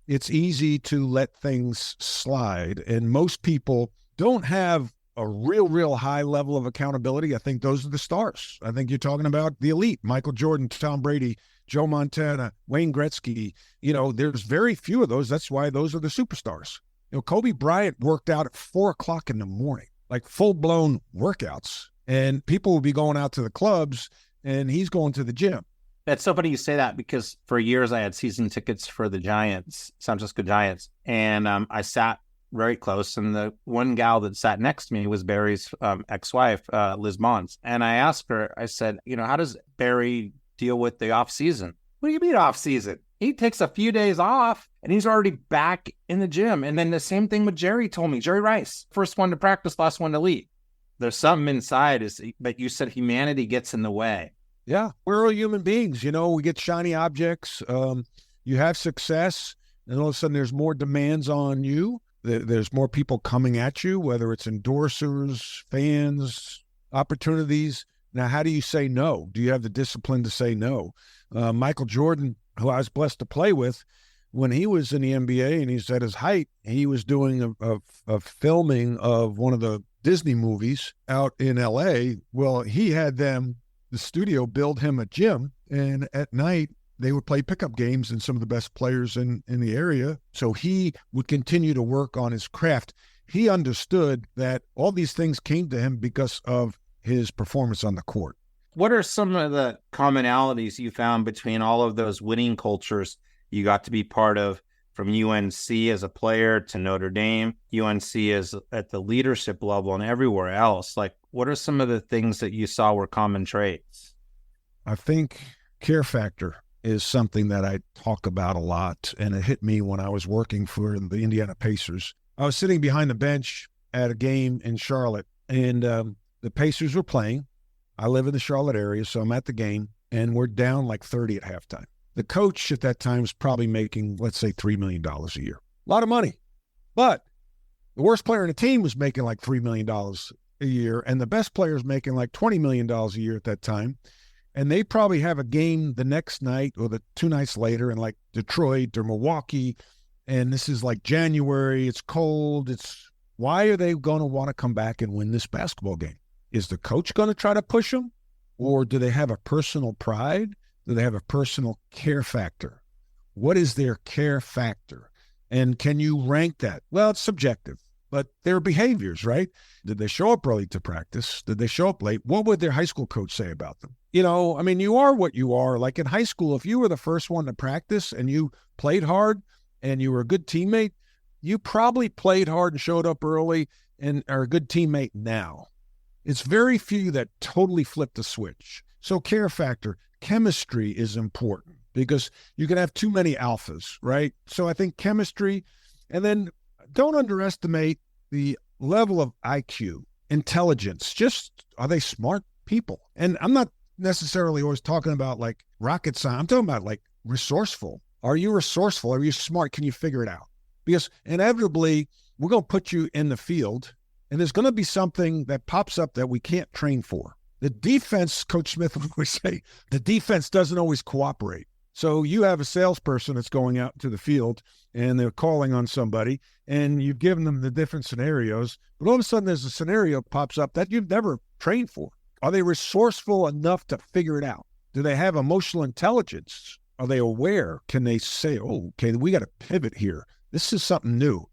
it's easy to let things slide. And most people don't have a real high level of accountability. I think those are the stars. I think you're talking about the elite: Michael Jordan, Tom Brady, Joe Montana, Wayne Gretzky. There's very few of those. That's why those are the superstars. Kobe Bryant worked out at 4:00 in the morning, like full-blown workouts, and people will be going out to the clubs and he's going to the gym. That's so funny you say that, because for years I had season tickets for the Giants, San Francisco Giants, and I sat very close, and the one gal that sat next to me was Barry's ex-wife, Liz Mons. And I asked her, I said, how does Barry deal with the off season? What do you mean off season? He takes a few days off and he's already back in the gym. And then the same thing with Jerry told me. Jerry Rice, first one to practice, last one to leave. There's something inside, but you said humanity gets in the way. Yeah, we're all human beings. We get shiny objects. You have success, and all of a sudden there's more demands on you. There's more people coming at you, whether it's endorsers, fans, opportunities. Now, how do you say no? Do you have the discipline to say no? Michael Jordan, who I was blessed to play with, when he was in the NBA and he's at his height, he was doing a filming of one of the Disney movies out in L.A. Well, he had the studio build him a gym, and at night they would play pickup games and some of the best players in the area. So he would continue to work on his craft. He understood that all these things came to him because of his performance on the court. What are some of the commonalities you found between all of those winning cultures you got to be part of, from UNC as a player to Notre Dame, UNC as at the leadership level, and everywhere else? Like, what are some of the things that you saw were common traits? I think care factor is something that I talk about a lot, and it hit me when I was working for the Indiana Pacers. I was sitting behind the bench at a game in Charlotte, and the Pacers were playing. I live in the Charlotte area, so I'm at the game, and we're down like 30 at halftime. The coach at that time was probably making, let's say, $3 million a year. A lot of money. But the worst player in the team was making like $3 million a year, and the best player is making like $20 million a year at that time. And they probably have a game the next night or the 2 nights later in like Detroit or Milwaukee, and this is like January, it's cold. Why are they going to want to come back and win this basketball game? Is the coach going to try to push them? Or do they have a personal pride? Do they have a personal care factor? What is their care factor? And can you rank that? Well, it's subjective, but their behaviors, right? Did they show up early to practice? Did they show up late? What would their high school coach say about them? You are what you are. Like in high school, if you were the first one to practice and you played hard and you were a good teammate, you probably played hard and showed up early and are a good teammate now. It's very few that totally flip the switch. So care factor, chemistry is important because you can have too many alphas, right? So I think chemistry, and then don't underestimate the level of IQ, intelligence. Just, are they smart people? And I'm not necessarily always talking about like rocket science. I'm talking about like resourceful. Are you resourceful? Are you smart? Can you figure it out? Because inevitably, we're going to put you in the field, and there's going to be something that pops up that we can't train for. The defense, Coach Smith would always say, the defense doesn't always cooperate. So you have a salesperson that's going out to the field, and they're calling on somebody, and you've given them the different scenarios, but all of a sudden there's a scenario pops up that you've never trained for. Are they resourceful enough to figure it out? Do they have emotional intelligence? Are they aware? Can they say, oh, okay, we got to pivot here. This is something new.